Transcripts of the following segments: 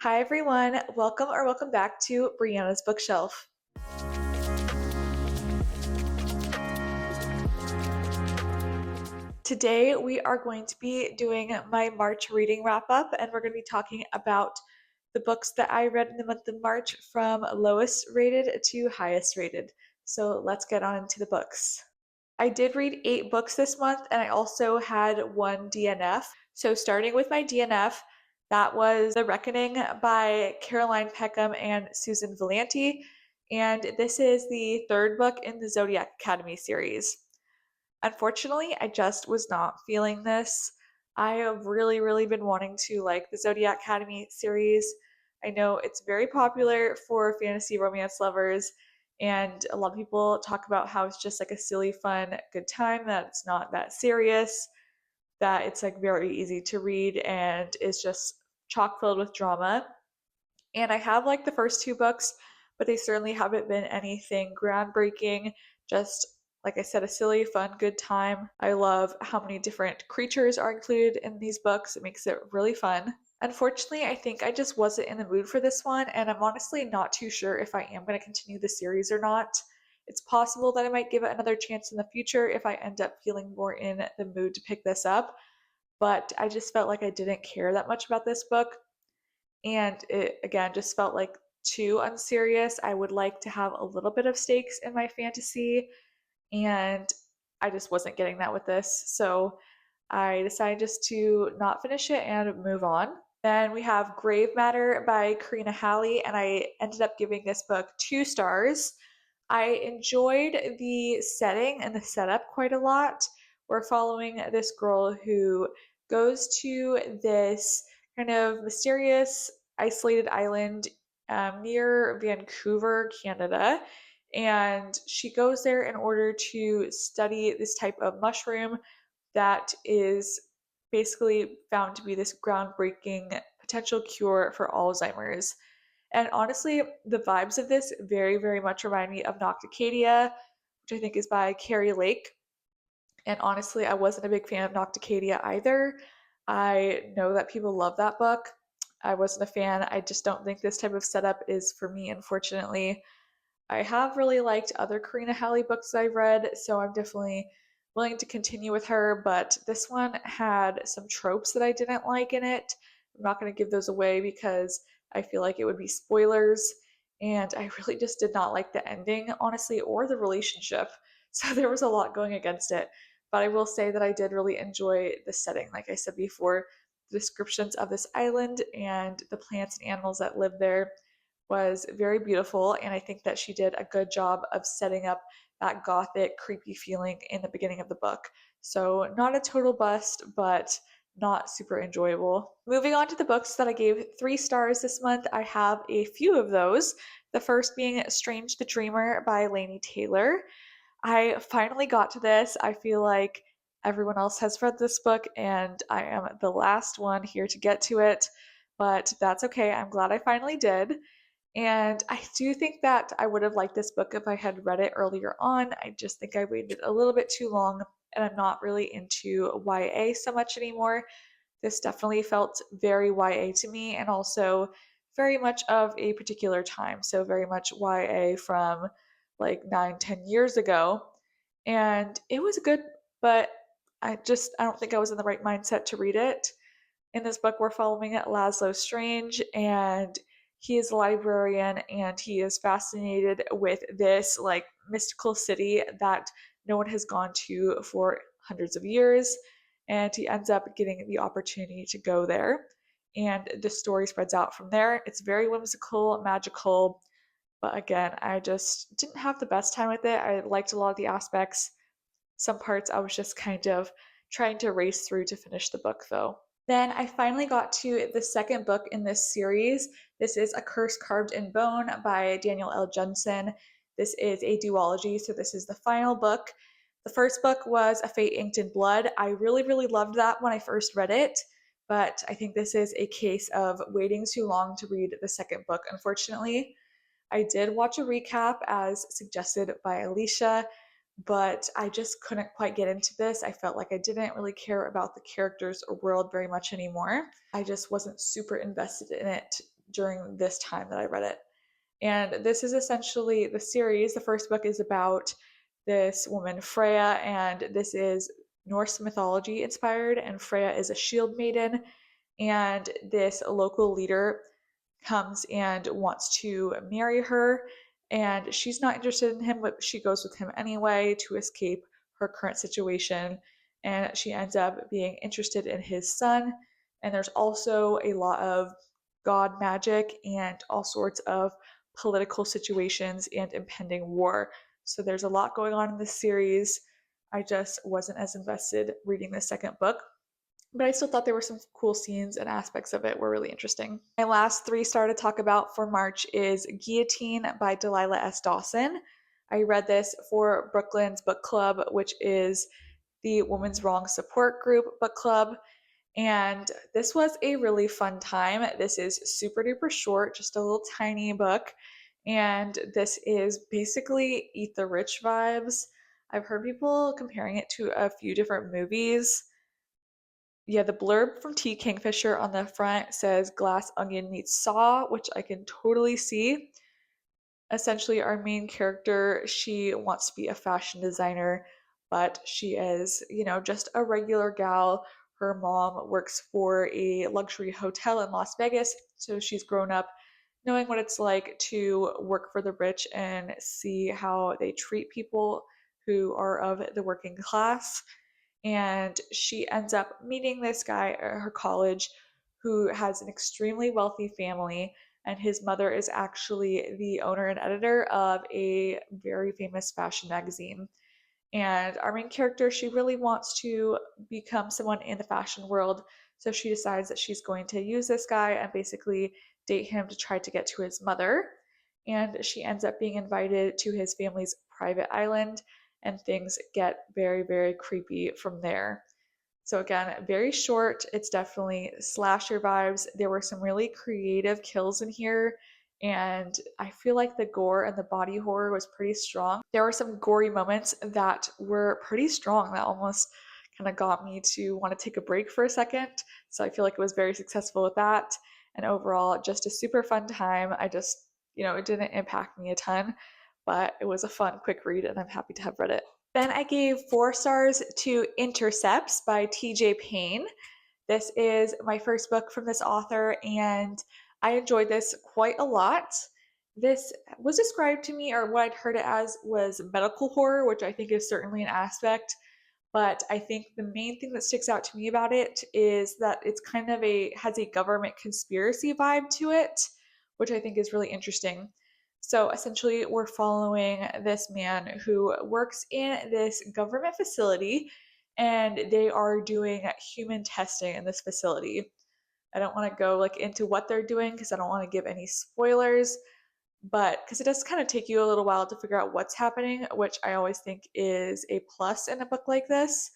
Hi everyone, welcome back to Brianna's Bookshelf. Today we are going to be doing my March reading wrap up, and we're going to be talking about the books that I read in the month of March from lowest rated to highest rated. So let's get on into the books. I did read 8 books this month, and I also had one DNF. So starting with my DNF, that was The Reckoning by Caroline Peckham and Susanne Valenti, and this is the 3rd book in the Zodiac Academy series. Unfortunately, I just was not feeling this. I have really been wanting to like the Zodiac Academy series. I know it's very popular for fantasy romance lovers, and a lot of people talk about how it's just like a silly, fun, good time, that it's not that serious, that it's like very easy to read and is just chock filled with drama. And I have like the first 2 books, but they certainly haven't been anything groundbreaking. Just like I said, a silly, fun, good time. I love how many different creatures are included in these books. It makes it really fun. Unfortunately, I think I just wasn't in the mood for this one, and I'm honestly not too sure if I am going to continue the series or not. It's possible that I might give it another chance in the future if I end up feeling more in the mood to pick this up, but I just felt like I didn't care that much about this book, and it again just felt like too unserious. I would like to have a little bit of stakes in my fantasy, and I just wasn't getting that with this. So I decided just to not finish it and move on. Then we have Grave Matter by Karina Halle, and I ended up giving this book 2 stars. I enjoyed the setting and the setup quite a lot. We're following this girl who goes to this kind of mysterious, isolated island near Vancouver, Canada, and she goes there in order to study this type of mushroom that is basically found to be this groundbreaking potential cure for Alzheimer's. And honestly, the vibes of this very much remind me of Nocticadia, which I think is by Carrie Lake. And honestly, I wasn't a big fan of Nocticadia either. I know that people love that book. I wasn't a fan. I just don't think this type of setup is for me, unfortunately. I have really liked other Karina Halle books I've read, so I'm definitely willing to continue with her, but this one had some tropes that I didn't like in it. I'm not going to give those away because I feel like it would be spoilers, and I really just did not like the ending, honestly, or the relationship. So there was a lot going against it. But I will say that I did really enjoy the setting. Like I said before, the descriptions of this island and the plants and animals that live there was very beautiful, and I think that she did a good job of setting up that gothic, creepy feeling in the beginning of the book. So, not a total bust, but not super enjoyable. Moving on to the books that I gave 3 stars this month, I have a few of those. The first being Strange the Dreamer by Laini Taylor. I finally got to this. I feel like everyone else has read this book, and I am the last one here to get to it, but that's okay. I'm glad I finally did. And I do think that I would have liked this book if I had read it earlier on. I just think I waited a little bit too long, and I'm not really into YA so much anymore. This definitely felt very YA to me, and also very much of a particular time. So, very much YA from like 9, 10 years ago. And it was good, but I don't think I was in the right mindset to read it. In this book, we're following Laszlo Strange, and he is a librarian, and he is fascinated with this like mystical city that no one has gone to for hundreds of years, and he ends up getting the opportunity to go there, and the story spreads out from there. It's very whimsical, magical, but again, I just didn't have the best time with it. I liked a lot of the aspects. Some parts I was just kind of trying to race through to finish the book though. Then I finally got to the second book in this series. This is A Curse Carved in Bone by Danielle Jensen. This is a duology, so this is the final book. The first book was A Fate Inked in Blood. I really loved that when I first read it, but I think this is a case of waiting too long to read the second book, unfortunately. I did watch a recap as suggested by Alicia, but I just couldn't quite get into this. I felt like I didn't really care about the characters or world very much anymore. I just wasn't super invested in it during this time that I read it. And this is essentially the series. The first book is about this woman, Freya, and this is Norse mythology inspired. And Freya is a shield maiden, and this local leader comes and wants to marry her. And she's not interested in him, but she goes with him anyway to escape her current situation. And she ends up being interested in his son. And there's also a lot of god magic and all sorts of political situations and impending war. So there's a lot going on in this series. I just wasn't as invested reading the second book, but I still thought there were some cool scenes and aspects of it were really interesting. My last 3-star to talk about for March is Guillotine by Delilah S. Dawson. I read this for Brooklyn's book club, which is the Women's Wrong Support Group book club. And this was a really fun time. This is super duper short, just a little tiny book. And this is basically Eat the Rich vibes. I've heard people comparing it to a few different movies. Yeah, the blurb from T. Kingfisher on the front says Glass Onion meets Saw, which I can totally see. Essentially, our main character, she wants to be a fashion designer, but she is, just a regular gal. Her mom works for a luxury hotel in Las Vegas, so she's grown up knowing what it's like to work for the rich and see how they treat people who are of the working class. And she ends up meeting this guy at her college who has an extremely wealthy family, and his mother is actually the owner and editor of a very famous fashion magazine. And our main character, she really wants to become someone in the fashion world, so she decides that she's going to use this guy and basically date him to try to get to his mother. And she ends up being invited to his family's private island, and things get very, very creepy from there. So again, very short. It's definitely slasher vibes. There were some really creative kills in here, and I feel like the gore and the body horror was pretty strong. There were some gory moments that were pretty strong that almost kind of got me to want to take a break for a second. So I feel like it was very successful with that. And overall, just a super fun time. I just, it didn't impact me a ton, but it was a fun, quick read, and I'm happy to have read it. Then I gave 4 stars to Intercepts by TJ Payne. This is my first book from this author, and I enjoyed this quite a lot. This was described to me, or what I'd heard it as, was medical horror, which I think is certainly an aspect. But I think the main thing that sticks out to me about it is that it's kind of has a government conspiracy vibe to it, which I think is really interesting. So essentially, we're following this man who works in this government facility, and they are doing human testing in this facility. I don't want to go into what they're doing because I don't want to give any spoilers, but because it does kind of take you a little while to figure out what's happening, which I always think is a plus in a book like this.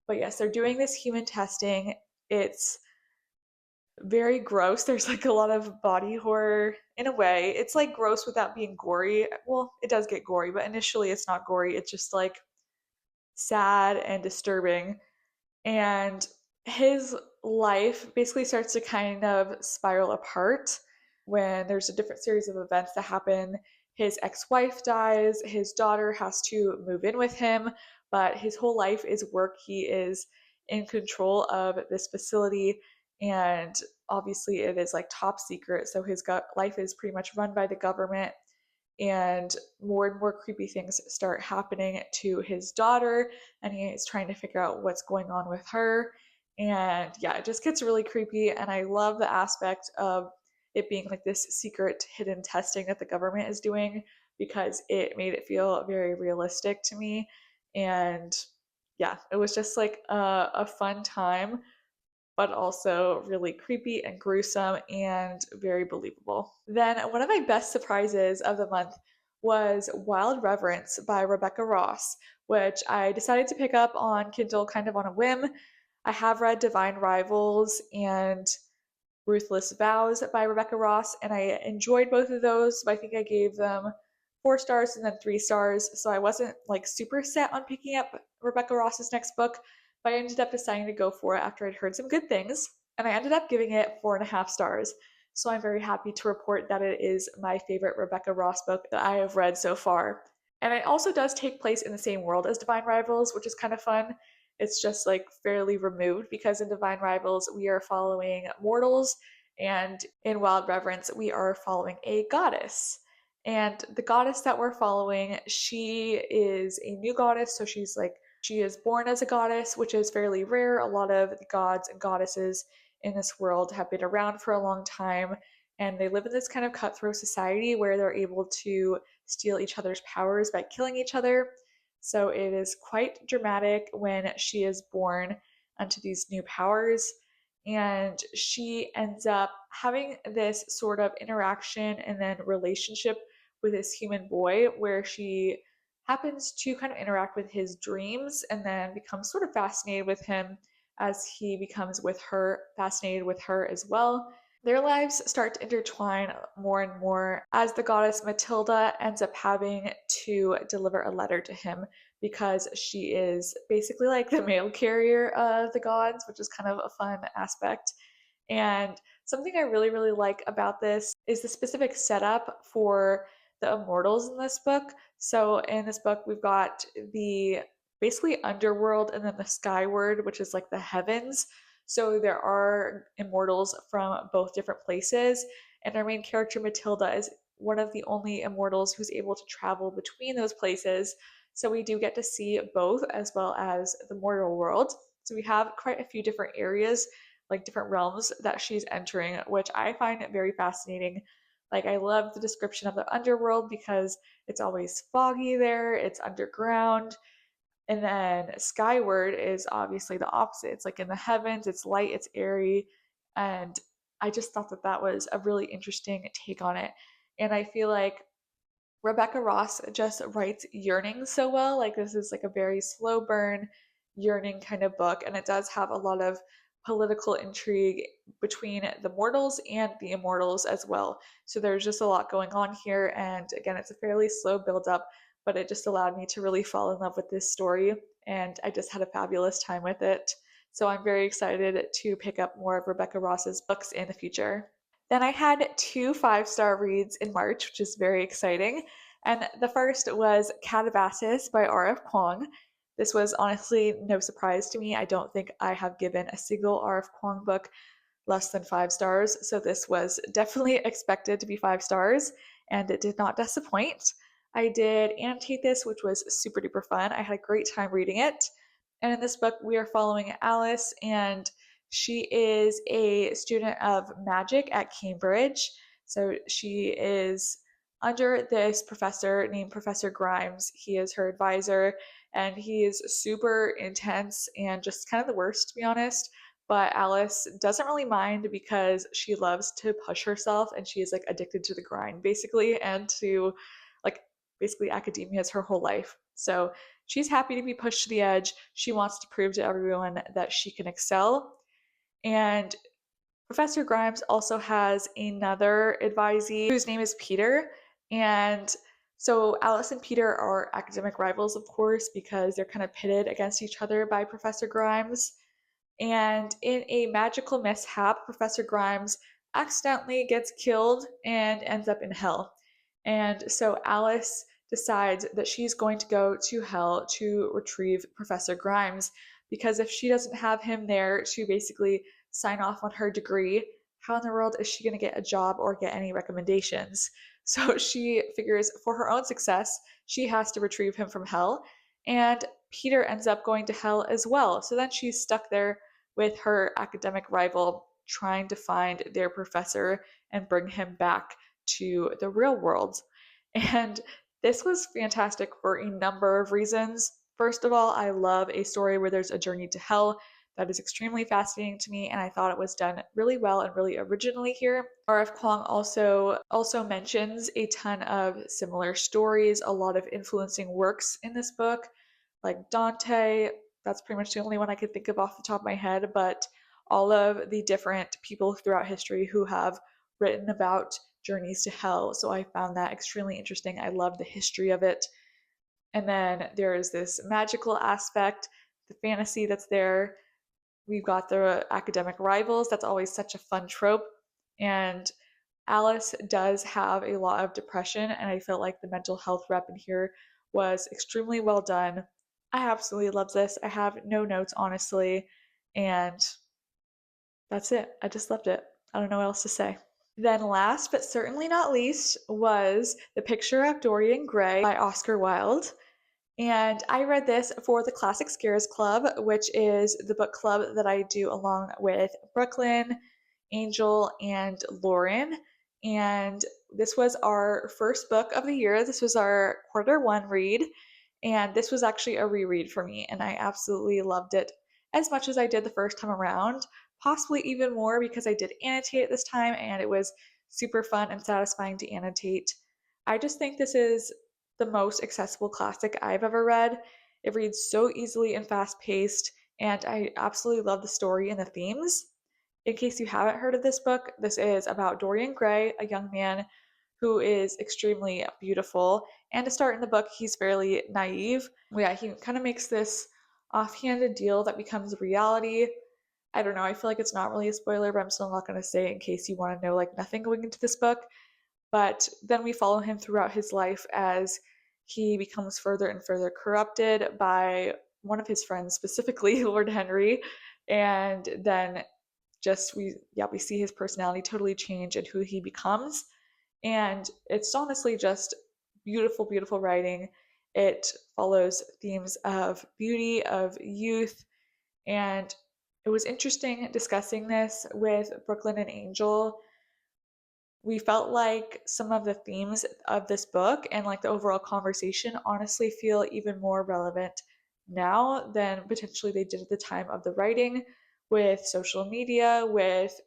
But yes, they're doing this human testing. It's very gross. There's a lot of body horror in a way. It's gross without being gory. Well, it does get gory, but initially it's not gory. It's just sad and disturbing. And his life basically starts to kind of spiral apart when there's a different series of events that happen. His ex-wife dies, his daughter has to move in with him, but his whole life is work. He is in control of this facility, and obviously it is top secret, so his life is pretty much run by the government, and more creepy things start happening to his daughter, and he is trying to figure out what's going on with her. And yeah, it just gets really creepy, and I love the aspect of it being this secret hidden testing that the government is doing, because it made it feel very realistic to me. And yeah, it was just a fun time, but also really creepy and gruesome and very believable. Then one of my best surprises of the month was Wilde Reverence by Rebecca Ross, which I decided to pick up on Kindle kind of on a whim. I have read Divine Rivals and Ruthless Vows by Rebecca Ross, and I enjoyed both of those, but I think I gave them 4 stars and then 3 stars, so I wasn't super set on picking up Rebecca Ross's next book, but I ended up deciding to go for it after I'd heard some good things, and I ended up giving it 4.5 stars. So I'm very happy to report that it is my favorite Rebecca Ross book that I have read so far. And it also does take place in the same world as Divine Rivals, which is kind of fun. It's just like fairly removed because in Divine Rivals we are following mortals, and in Wilde Reverence we are following a goddess. And the goddess that we're following, she is a new goddess, so she is born as a goddess, which is fairly rare. A lot of the gods and goddesses in this world have been around for a long time, and they live in this kind of cutthroat society where they're able to steal each other's powers by killing each other. So it is quite dramatic when she is born onto these new powers, and she ends up having this sort of interaction and then relationship with this human boy where she happens to kind of interact with his dreams and then becomes sort of fascinated with him as he becomes fascinated with her as well. Their lives start to intertwine more and more as the goddess Matilda ends up having to deliver a letter to him because she is basically like the mail carrier of the gods, which is kind of a fun aspect. And something I really, really like about this is the specific setup for the immortals in this book. So in this book, we've got the basically underworld and then the skyward, which is like the heavens. So there are immortals from both different places. And our main character, Matilda, is one of the only immortals who's able to travel between those places. So we do get to see both as well as the mortal world. So we have quite a few different areas, like different realms that she's entering, which I find very fascinating. Like, I love the description of the underworld because it's always foggy there, it's underground. And then skyward is obviously the opposite. It's like in the heavens, it's light, it's airy. And I just thought that that was a really interesting take on it. And I feel like Rebecca Ross just writes yearning so well. Like, this is like a very slow burn, yearning kind of book. And it does have a lot of political intrigue between the mortals and the immortals as well. So there's just a lot going on here. And again, it's a fairly slow build up, but it just allowed me to really fall in love with this story. And I just had a fabulous time with it. So I'm very excited to pick up more of Rebecca Ross's books in the future. Then I had two 5-star reads in March, which is very exciting. And the first was Katabasis by R.F. Kuang. This was honestly no surprise to me. I don't think I have given a single R.F. Kuang book less than 5 stars, so this was definitely expected to be 5 stars, and it did not disappoint. I did annotate this, which was super duper fun. I had a great time reading it. And in this book, we are following Alice, and she is a student of magic at Cambridge. So she is under this professor named Professor Grimes. He is her advisor, and he is super intense and just kind of the worst, to be honest. But Alice doesn't really mind because she loves to push herself and she is like addicted to the grind, basically, and to like basically academia is her whole life. So she's happy to be pushed to the edge. She wants to prove to everyone that she can excel. And Professor Grimes also has another advisee whose name is Peter. And so Alice and Peter are academic rivals, of course, because they're kind of pitted against each other by Professor Grimes. And in a magical mishap, Professor Grimes accidentally gets killed and ends up in hell. And so Alice decides that she's going to go to hell to retrieve Professor Grimes, because if she doesn't have him there to basically sign off on her degree, how in the world is she going to get a job or get any recommendations? So she figures for her own success, she has to retrieve him from hell. And Peter ends up going to hell as well. So then she's stuck there with her academic rival trying to find their professor and bring him back to the real world. And this was fantastic for a number of reasons. First of all, I love a story where there's a journey to hell. That is extremely fascinating to me, and I thought it was done really well and really originally here. R.F. Kuang also mentions a ton of similar stories, a lot of influencing works in this book, like Dante. That's pretty much the only one I could think of off the top of my head, but all of the different people throughout history who have written about journeys to hell. So I found that extremely interesting. I love the history of it. And then there is this magical aspect, the fantasy that's there. We've got the academic rivals. That's always such a fun trope. And Alice does have a lot of depression, and I felt like the mental health rep in here was extremely well done. I absolutely love this. I have no notes, honestly, and that's it. I just loved it. I don't know what else to say. Then, last but certainly not least, was The Picture of Dorian Gray by Oscar Wilde. And I read this for the Classic Scares Club, which is the book club that I do along with Brooklyn, Angel, and Lauren. And this was our first book of the year. This was our quarter 1 read. And this was actually a reread for me. And I absolutely loved it as much as I did the first time around, possibly even more because I did annotate it this time and it was super fun and satisfying to annotate. I just think this is the most accessible classic I've ever read. It reads so easily and fast paced, and I absolutely love the story and the themes. In case you haven't heard of this book, this is about Dorian Gray, a young man who is extremely beautiful. And to start in the book, he's fairly naive. Yeah, he kind of makes this offhanded deal that becomes reality. I don't know, I feel like it's not really a spoiler, but I'm still not going to say it in case you want to know like nothing going into this book. But then we follow him throughout his life as he becomes further and further corrupted by one of his friends, specifically Lord Henry. And then just we see his personality totally change and who he becomes. And it's honestly just beautiful, beautiful writing. It follows themes of beauty, of youth, and it was interesting discussing this with Brooklyn and Angel. We felt like some of the themes of this book and like the overall conversation honestly feel even more relevant now than potentially they did at the time of the writing, with social media, with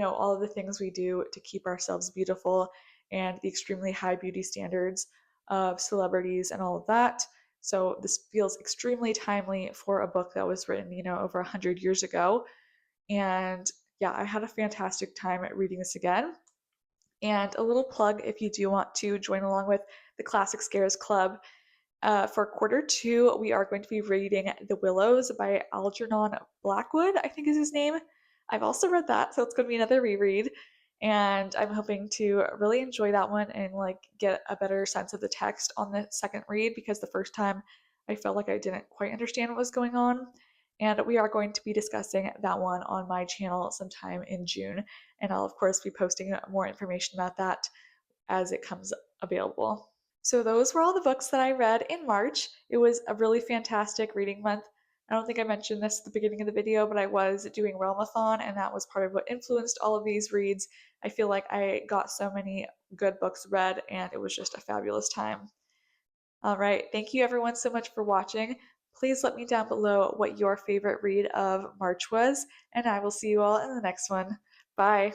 all of the things we do to keep ourselves beautiful and the extremely high beauty standards of celebrities and all of that. So this feels extremely timely for a book that was written over 100 years ago. And yeah, I had a fantastic time at reading this again. And a little plug if you do want to join along with the Classic Scares Club. For quarter 2, we are going to be reading The Willows by Algernon Blackwood, I think is his name. I've also read that, so it's going to be another reread. And I'm hoping to really enjoy that one and like get a better sense of the text on the second read, because the first time I felt like I didn't quite understand what was going on. And we are going to be discussing that one on my channel sometime in June. And I'll, of course, be posting more information about that as it comes available. So, those were all the books that I read in March. It was a really fantastic reading month. I don't think I mentioned this at the beginning of the video, but I was doing realmathon, and that was part of what influenced all of these reads. I feel like I got so many good books read, and it was just a fabulous time. All right, thank you everyone so much for watching. Please let me down below what your favorite read of March was, and I will see you all in the next one. Bye.